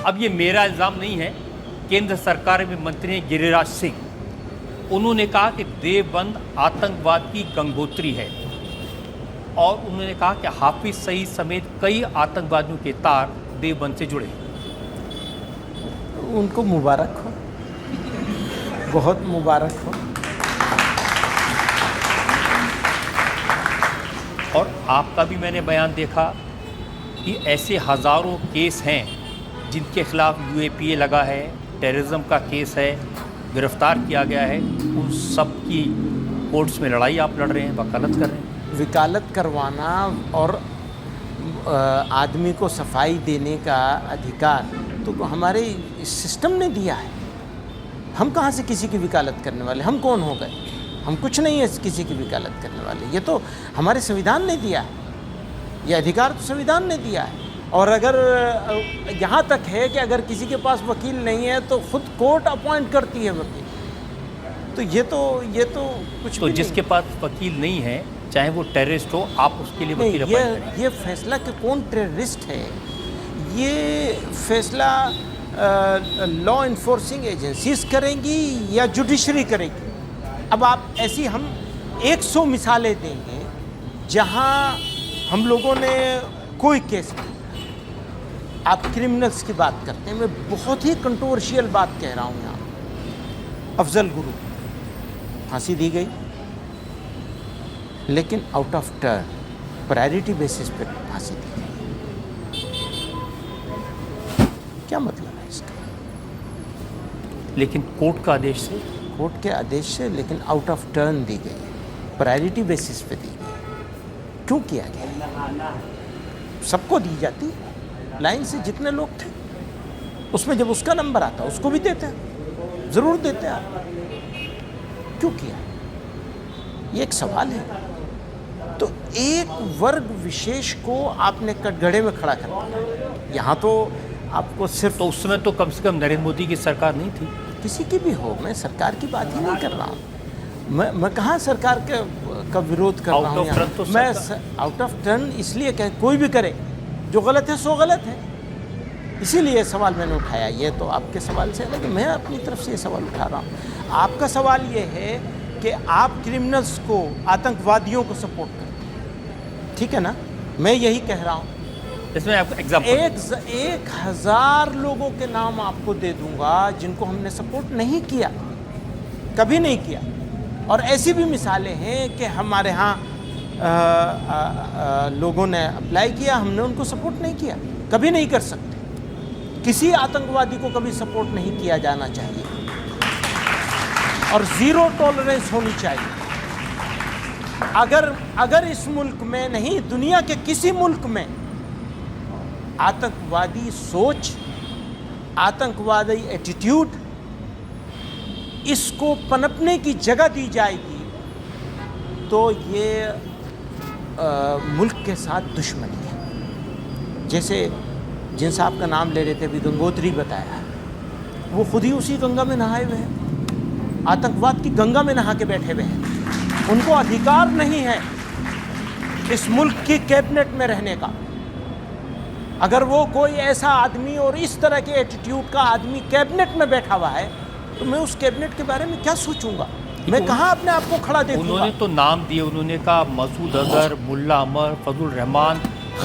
अब ये मेरा इल्ज़ाम नहीं है, केंद्र सरकार में मंत्री हैं गिरिराज सिंह, उन्होंने कहा कि देवबंद आतंकवाद की गंगोत्री है और उन्होंने कहा कि हाफिज सईद समेत कई आतंकवादियों के तार देवबंद से जुड़े। उनको मुबारक हो, बहुत मुबारक हो। और आपका भी मैंने बयान देखा कि ऐसे हज़ारों केस हैं जिनके खिलाफ यूएपीए लगा है, टेररिज्म का केस है, गिरफ्तार किया गया है, उन सब की कोर्ट्स में लड़ाई आप लड़ रहे हैं, वकालत कर रहे हैं। वकालत करवाना और आदमी को सफाई देने का अधिकार तो हमारे सिस्टम ने दिया है। हम कहाँ से किसी की वकालत करने वाले, हम कौन हो गए? हम कुछ नहीं है किसी की वकालत करने वाले, ये तो हमारे संविधान ने दिया है, ये अधिकार तो संविधान ने दिया है। और अगर यहाँ तक है कि अगर किसी के पास वकील नहीं है तो खुद कोर्ट अपॉइंट करती है वकील, तो ये तो कुछ तो जिसके पास वकील नहीं है, चाहे वो टेररिस्ट हो, आप उसके लिए वकील अपॉइंट करें। ये फैसला कि कौन टेररिस्ट है, ये फैसला लॉ इन्फोर्सिंग एजेंसीज करेंगी या जुडिशरी करेगी। अब आप ऐसी हम 100 मिसालें देंगे जहां हम लोगों ने कोई केस नहीं। आप क्रिमिनल्स की बात करते हैं, मैं बहुत ही कंट्रोवर्शियल बात कह रहा हूं यहाँ। अफजल गुरु फांसी दी गई, लेकिन out of turn priority basis पे फांसी दी गई। क्या मतलब है इसका? लेकिन कोर्ट का आदेश से, कोर्ट के आदेश से, लेकिन आउट ऑफ टर्न दी गई, प्रायोरिटी बेसिस पे दी गई। क्यों किया गया? सबको दी जाती लाइन से, जितने लोग थे उसमें जब उसका नंबर आता उसको भी देते हैं, ज़रूर देते हैं आप। क्यों किया? ये एक सवाल है। तो एक वर्ग विशेष को आपने कटघरे में खड़ा कर दिया। यहाँ तो आपको सिर्फ, तो उस समय तो कम से कम नरेंद्र मोदी की सरकार नहीं थी। किसी की भी हो, मैं सरकार की बात ही नहीं कर रहा हूँ। मैं कहाँ सरकार का विरोध कर रहा हूँ? मैं आउट ऑफ टर्न इसलिए कह, कोई भी करे, जो गलत है सो गलत है, इसीलिए सवाल मैंने उठाया। ये तो आपके सवाल से अलग है, मैं अपनी तरफ से ये सवाल उठा रहा हूँ। आपका सवाल ये है कि आप क्रिमिनल्स को, आतंकवादियों को सपोर्ट करते हैं, ठीक है ना? मैं यही कह रहा हूँ। इसमें आपको एग्जाम्पल 1000 लोगों के नाम आपको दे दूंगा जिनको हमने सपोर्ट नहीं किया, कभी नहीं किया। और ऐसी भी मिसालें हैं कि हमारे यहाँ लोगों ने अप्लाई किया, हमने उनको सपोर्ट नहीं किया, कभी नहीं कर सकते। किसी आतंकवादी को कभी सपोर्ट नहीं किया जाना चाहिए और ज़ीरो टॉलरेंस होनी चाहिए। अगर इस मुल्क में नहीं, दुनिया के किसी मुल्क में आतंकवादी सोच, आतंकवादी एटीट्यूड, इसको पनपने की जगह दी जाएगी तो ये मुल्क के साथ दुश्मनी है। जैसे जिन साहब का नाम ले रहे थे अभी, गंगोत्री बताया, वो खुद ही उसी गंगा में नहाए हुए हैं, आतंकवाद की गंगा में नहा के बैठे हुए हैं। उनको अधिकार नहीं है इस मुल्क की कैबिनेट में रहने का। अगर वो कोई ऐसा आदमी और इस तरह के एटीट्यूड का आदमी कैबिनेट में बैठा हुआ है तो मैं उस कैबिनेट के बारे में क्या सोचूंगा? मैं कहाँ अपने आप को खड़ा देखूंगा? उन्होंने तो नाम दिए, उन्होंने कहा मसूद अजहर, मुल्ला अमर, फजल रहमान,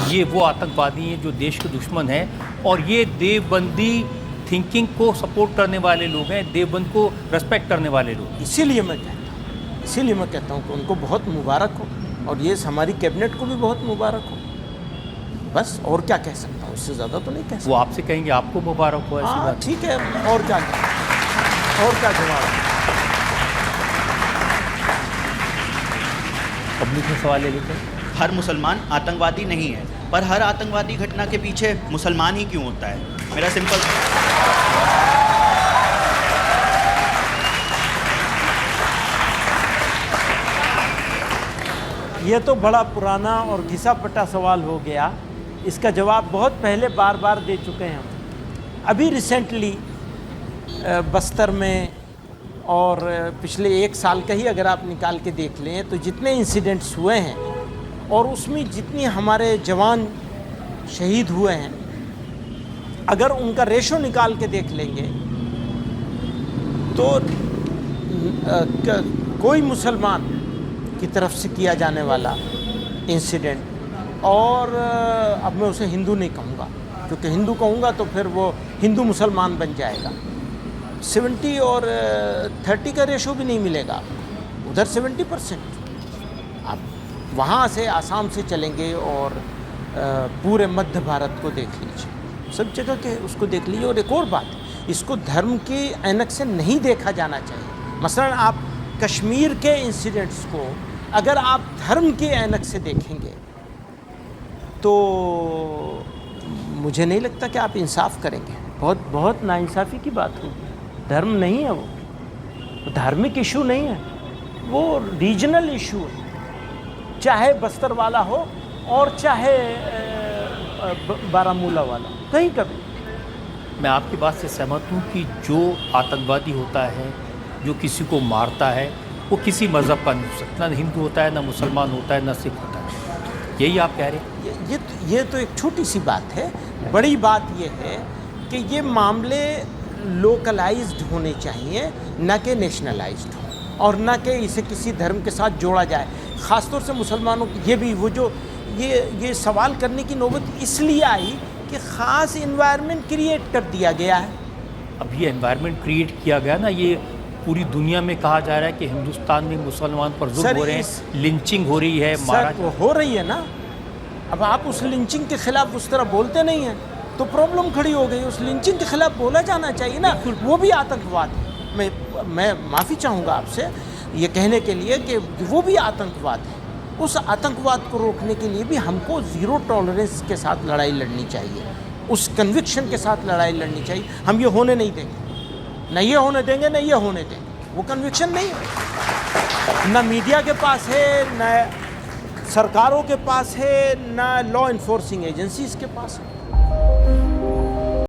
ये वो आतंकवादी हैं जो देश के दुश्मन हैं और ये देवबंदी थिंकिंग को सपोर्ट करने वाले लोग हैं, देवबंद को रेस्पेक्ट करने वाले लोग। इसीलिए मैं कहता हूँ कि उनको बहुत मुबारक हो और ये हमारी कैबिनेट को भी बहुत मुबारक हो। बस और क्या कह सकता हूँ, इससे ज़्यादा तो नहीं कह सकता। वो आपसे कहेंगे आपको मुबारक हो, ऐसी बात। ठीक है, और क्या जवाब है? पब्लिक में सवाल ले लेते हैं। हर मुसलमान आतंकवादी नहीं है, पर हर आतंकवादी घटना के पीछे मुसलमान ही क्यों होता है? मेरा सिंपल ये तो बड़ा पुराना और घिसा पटा सवाल हो गया। इसका जवाब बहुत पहले बार बार दे चुके हैं हम। अभी रिसेंटली बस्तर में और पिछले 1 साल का ही अगर आप निकाल के देख लें तो जितने इंसिडेंट्स हुए हैं और उसमें जितनी हमारे जवान शहीद हुए हैं, अगर उनका रेशो निकाल के देख लेंगे तो कोई मुसलमान की तरफ से किया जाने वाला इंसिडेंट, और अब मैं उसे हिंदू नहीं कहूँगा, क्योंकि हिंदू कहूँगा तो फिर वो हिंदू मुसलमान बन जाएगा, 70 और 30 का रेशो भी नहीं मिलेगा आपको, उधर 70%। आप वहाँ से आसाम से चलेंगे और पूरे मध्य भारत को देख लीजिए, सब जगह के उसको देख लीजिए। और एक और बात, इसको धर्म के ऐनक से नहीं देखा जाना चाहिए। मसलन आप कश्मीर के इंसिडेंट्स को अगर आप धर्म के ऐनक से देखेंगे तो मुझे नहीं लगता कि आप इंसाफ करेंगे, बहुत नाइंसाफ़ी की बात होगी। धर्म नहीं है वो धार्मिक इशू नहीं है, वो रीजनल इशू है, चाहे बस्तर वाला हो और चाहे बारामूला वाला, कहीं का भी। मैं आपकी बात से सहमत हूँ कि जो आतंकवादी होता है, जो किसी को मारता है, वो किसी मज़हब का नहीं हो सकता, ना हिंदू होता है, ना मुसलमान होता है, ना सिख होता है। यही आप कह रहे हैं? ये तो एक छोटी सी बात है। बड़ी बात ये है कि ये मामले लोकलाइज्ड होने चाहिए, न कि नेशनलाइज्ड हो, और न कि इसे किसी धर्म के साथ जोड़ा जाए। ख़ासतौर से मुसलमानों की ये भी वो जो ये सवाल करने की नौबत इसलिए आई कि ख़ास इन्वायरमेंट क्रिएट कर दिया गया है। अब ये एनवायरनमेंट क्रिएट किया गया ना, ये पूरी दुनिया में कहा जा रहा है कि हिंदुस्तान में मुसलमान पर जुल्म हो रहे हैं, लिंचिंग हो रही है, मारा हो रही है ना। अब आप उस लिंचिंग के खिलाफ उस तरह बोलते नहीं हैं तो प्रॉब्लम खड़ी हो गई। उस लिंचिंग के खिलाफ बोला जाना चाहिए ना, वो भी आतंकवाद है। मैं माफ़ी चाहूँगा आपसे ये कहने के लिए कि वो भी आतंकवाद है। उस आतंकवाद को रोकने के लिए भी हमको ज़ीरो टॉलरेंस के साथ लड़ाई लड़नी चाहिए, उस कन्विक्शन के साथ लड़ाई लड़नी चाहिए। हम ये होने नहीं देंगे, न ये होने देंगे, न ये होने देंगे। वो कन्विक्शन नहीं है, न मीडिया के पास है, न सरकारों के पास है, न लॉ इन्फोर्सिंग एजेंसीज़ के पास है।